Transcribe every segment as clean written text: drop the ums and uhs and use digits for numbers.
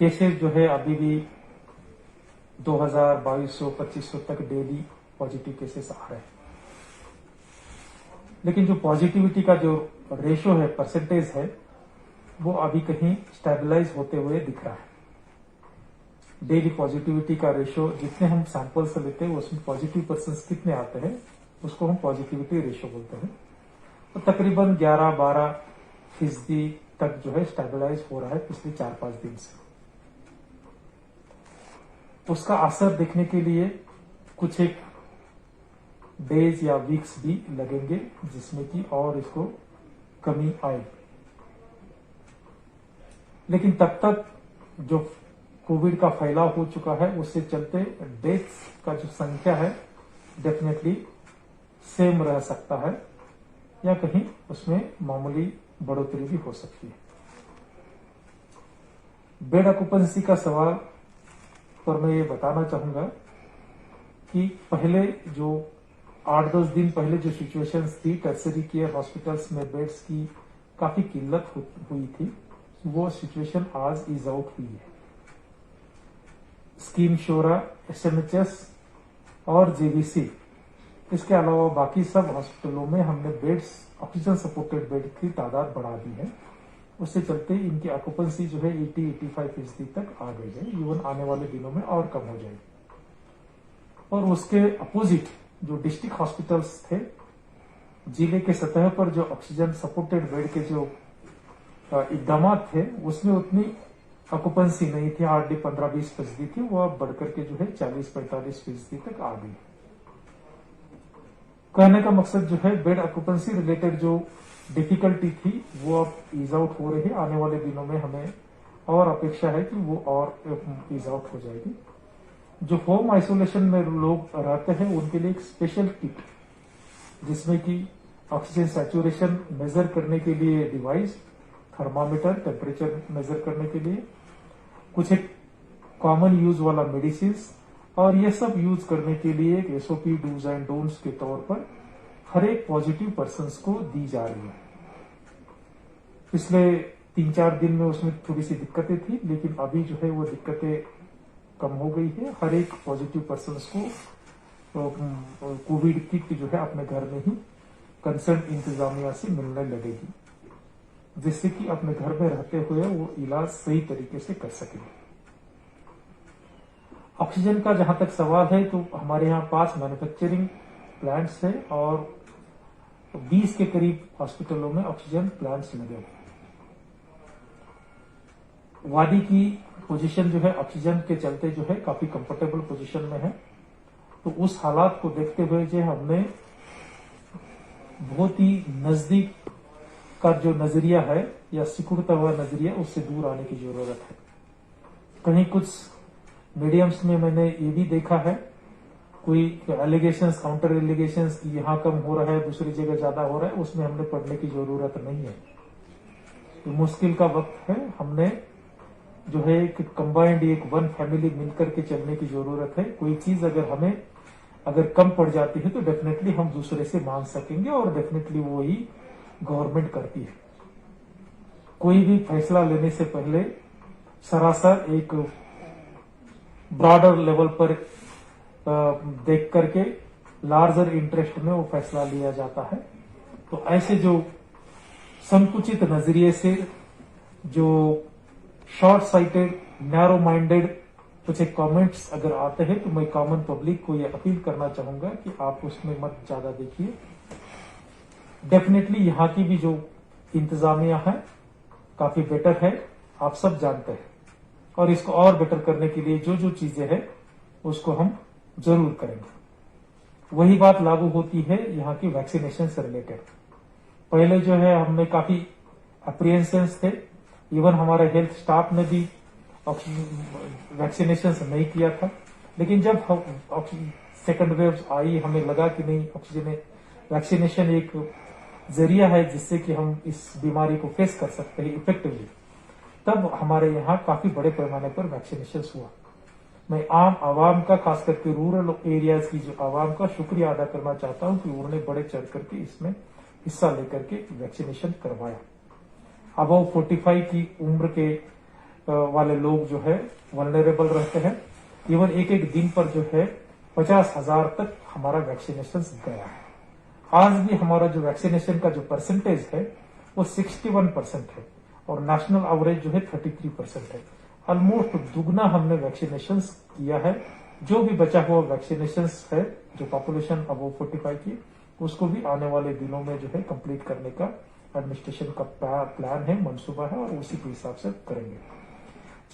Cases जो है अभी भी 2000, 2200, 2500 तक डेली पॉजिटिव केसेस आ रहे हैं। लेकिन जो पॉजिटिविटी का जो रेशो है, परसेंटेज है, वो अभी कहीं स्टेबलाइज होते हुए दिख रहा है। डेली पॉजिटिविटी का रेशो जितने हम सैंपल से लेते हैं उसमें पॉजिटिव पर्सन कितने आते हैं उसको हम पॉजिटिविटी रेशो बोलते हैं। तो तकरीबन 11-12% तक जो है स्टेबलाइज हो रहा है पिछले 4-5 दिन से। उसका असर देखने के लिए कुछ एक डेज या वीक्स भी लगेंगे जिसमें कि और इसको कमी आए। लेकिन तब तक जो कोविड का फैलाव हो चुका है उससे चलते डेथ्स का जो संख्या है डेफिनेटली सेम रह सकता है या कहीं उसमें मामूली बढ़ोतरी भी हो सकती है। बेड ऑक्यूपेंसी का सवाल पर मैं ये बताना चाहूंगा कि पहले जो 8-10 दिन पहले जो सिचुएशंस थी टर्सरी केयर हॉस्पिटल्स में बेड्स की काफी किल्लत हुई थी, वो सिचुएशन आज इज आउट हुई है। स्कीम शोरा, एसएमएचएस और जेवीसी, इसके अलावा बाकी सब हॉस्पिटलों में हमने बेड्स, ऑक्सीजन सपोर्टेड बेड की तादाद बढ़ा दी है। उससे चलते इनकी ऑक्यूपेंसी जो है 80-85% तक आ गई है। इवन आने वाले दिनों में और कम हो जाएगी। और उसके अपोजिट जो डिस्ट्रिक्ट हॉस्पिटल्स थे, जिले के सतह पर जो ऑक्सीजन सपोर्टेड बेड के जो इकदाम थे उसमें उतनी ऑक्यूपेंसी नहीं थी, हार्डली 15-20% थी। वो अब बढ़कर के जो है 40-45% तक आ गई। कहने का मकसद जो है बेड ऑक्यूपेंसी रिलेटेड जो डिफिकल्टी थी वो अब ईज आउट हो रही है। आने वाले दिनों में हमें और अपेक्षा है कि वो और ईज आउट हो जाएगी। जो होम आइसोलेशन में लोग रहते हैं उनके लिए एक स्पेशल किट जिसमें कि ऑक्सीजन सैचुरेशन मेजर करने के लिए डिवाइस, थर्मामीटर, टेम्परेचर मेजर करने के लिए कुछ एक कॉमन यूज वाला मेडिसिन और ये सब यूज करने के लिए एक एसओपी डूज एंड डोंट्स के तौर पर हर एक पॉजिटिव पर्सन को दी जा रही है। पिछले 3-4 दिन में उसमें थोड़ी सी दिक्कतें थी, लेकिन अभी जो है वो दिक्कतें कम हो गई है। हर एक पॉजिटिव पर्सन को कोविड किट जो है अपने घर में ही कंसर्न इंतजामिया से मिलने लगेगी, जिससे कि अपने घर में रहते हुए वो इलाज सही तरीके से कर सके। ऑक्सीजन का जहां तक सवाल है तो हमारे यहाँ 5 मैन्युफैक्चरिंग प्लांट्स है और 20 के करीब हॉस्पिटलों में ऑक्सीजन प्लांट्स लगे हुए। वादी की पोजीशन जो है ऑक्सीजन के चलते जो है काफी कंफर्टेबल पोजीशन में है। तो उस हालात को देखते हुए जो हमने बहुत ही नजदीक का जो नजरिया है या सिकुड़ता हुआ नजरिया उससे दूर आने की जरूरत है। कहीं कुछ मीडियम्स में मैंने ये भी देखा है, कोई एलिगेशंस, काउंटर एलिगेशंस कि यहां कम हो रहा है दूसरी जगह ज्यादा हो रहा है, उसमें हमने पढ़ने की जरूरत नहीं है। तो मुश्किल का वक्त है, हमने जो है एक कंबाइंड एक वन फैमिली मिलकर के चलने की जरूरत है। कोई चीज अगर कम पड़ जाती है तो डेफिनेटली हम दूसरे से मांग सकेंगे और डेफिनेटली वो ही गवर्नमेंट करती है। कोई भी फैसला लेने से पहले सरासर एक ब्रॉडर लेवल पर देख करके लार्जर इंटरेस्ट में वो फैसला लिया जाता है। तो ऐसे जो संकुचित नजरिए से, जो शॉर्ट साइटेड, नैरो माइंडेड कुछ एक कमेंट्स अगर आते हैं तो मैं कॉमन पब्लिक को यह अपील करना चाहूंगा कि आप उसमें मत ज्यादा देखिए। डेफिनेटली यहाँ की भी जो इंतजामिया है काफी बेटर है, आप सब जानते हैं, और इसको और बेटर करने के लिए जो जो चीजें हैं उसको हम जरूर करेंगे। वही बात लागू होती है यहाँ की वैक्सीनेशन से रिलेटेड। पहले जो है हमने काफी अप्रिहेंशंस थे, इवन हमारे हेल्थ स्टाफ ने भी वैक्सीनेशन नहीं किया था। लेकिन जब सेकंड वेव आई, हमें लगा कि नहीं, ऑक्सीजन वैक्सीनेशन एक जरिया है जिससे कि हम इस बीमारी को फेस कर सकते हैं इफेक्टिवली, तब हमारे यहाँ काफी बड़े पैमाने पर वैक्सीनेशन हुआ। मैं आम आवाम का, खास करके रूरल एरियाज की जो आवाम का शुक्रिया अदा करना चाहता हूं कि उन्होंने बढ़े चढ़ करके इसमें हिस्सा लेकर के वैक्सीनेशन करवाया। अबव 45 की उम्र के वाले लोग जो है वल्नरेबल रहते हैं। इवन एक एक दिन पर जो है 50,000 तक हमारा वैक्सीनेशन गया है। आज भी हमारा जो वैक्सीनेशन का जो परसेंटेज है वो 61% है और नेशनल एवरेज जो है 33% है। ऑलमोस्ट दुगना हमने वैक्सीनेशन किया है। जो भी बचा हुआ वैक्सीनेशन है जो पॉपुलेशन अबव 45 की, उसको भी आने वाले दिनों में जो है कंप्लीट करने का एडमिनिस्ट्रेशन का प्लान है, मंसूबा है और उसी के हिसाब से करेंगे।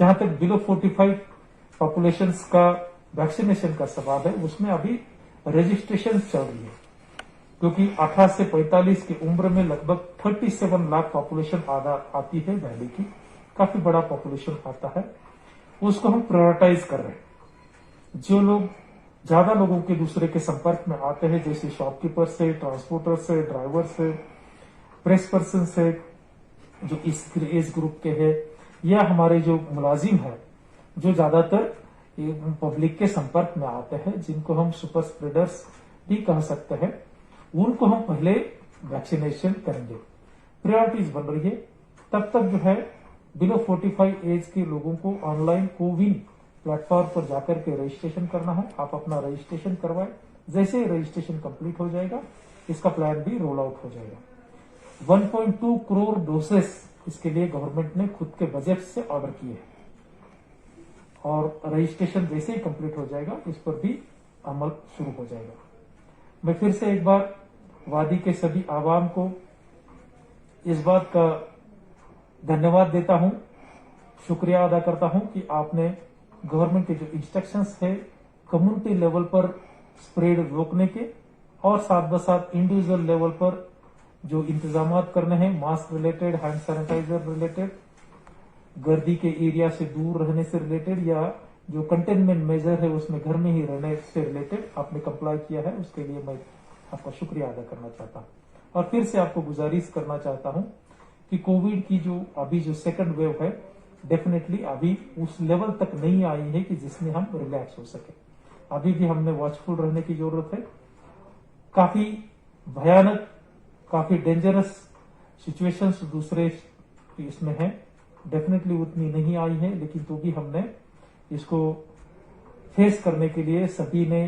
जहां तक बिलो 45 पॉपुलेशन का वैक्सीनेशन का सवाल है, उसमें अभी रजिस्ट्रेशन चल रही है, क्योंकि 18 से 45 की उम्र में लगभग 37 लाख पॉपुलेशन आती है वैली की, काफी बड़ा पॉपुलेशन आता है। उसको हम प्रायोरिटाइज कर रहे हैं। जो लोग ज्यादा लोगों के दूसरे के संपर्क में आते हैं, जैसे शॉपकीपर से, ट्रांसपोर्टर से, ड्राइवर से, प्रेस पर्सन से, जो इस एज ग्रुप के हैं, या हमारे जो मुलाजिम है जो ज्यादातर पब्लिक के संपर्क में आते हैं, जिनको हम सुपर स्प्रेडर्स भी कह सकते हैं, उनको हम पहले वैक्सीनेशन करेंगे। प्रायोरिटीज बन रही है। तब तक जो है बिलो 45 एज के लोगों को ऑनलाइन कोविन प्लेटफॉर्म पर जाकर के रजिस्ट्रेशन करना है। आप अपना रजिस्ट्रेशन करवाएं। जैसे ही रजिस्ट्रेशन कंप्लीट हो जाएगा, इसका प्लान भी रोल आउट हो जाएगा। 1.2 करोड़ डोसेस इसके लिए गवर्नमेंट ने खुद के बजट से ऑर्डर किए हैं और रजिस्ट्रेशन जैसे ही कंप्लीट हो जाएगा, इस पर भी अमल शुरू हो जाएगा। मैं फिर से एक बार वादी के सभी आवाम को इस बात का धन्यवाद देता हूं, शुक्रिया अदा करता हूं कि आपने गवर्नमेंट के जो इंस्ट्रक्शंस है कम्युनिटी लेवल पर स्प्रेड रोकने के और साथ ब साथ इंडिविजुअल लेवल पर जो इंतजाम करने हैं, mask related, hand sanitiser related, गर्दी के एरिया से दूर रहने से रिलेटेड, या जो कंटेनमेंट मेजर है उसमें घर में ही रहने से रिलेटेड आपने कंप्लाई किया है, उसके लिए मैं आपका शुक्रिया अदा करना चाहता हूं। और फिर से आपको गुजारिश करना चाहता हूं कि कोविड की जो अभी जो सेकंड वेव है, डेफिनेटली अभी उस लेवल तक नहीं आई है कि जिसमें हम रिलैक्स हो सके। अभी भी हमने वॉचफुल रहने की जरूरत है। काफी भयानक, काफी डेंजरस सिचुएशंस दूसरे इसमें है, डेफिनेटली उतनी नहीं आई है, लेकिन तो भी हमने इसको फेस करने के लिए सभी ने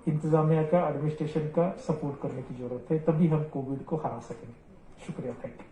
इंतजामिया का, एडमिनिस्ट्रेशन का सपोर्ट करने की जरूरत है, तभी हम कोविड को हरा सकेंगे। शुक्रिया, थैंक यू।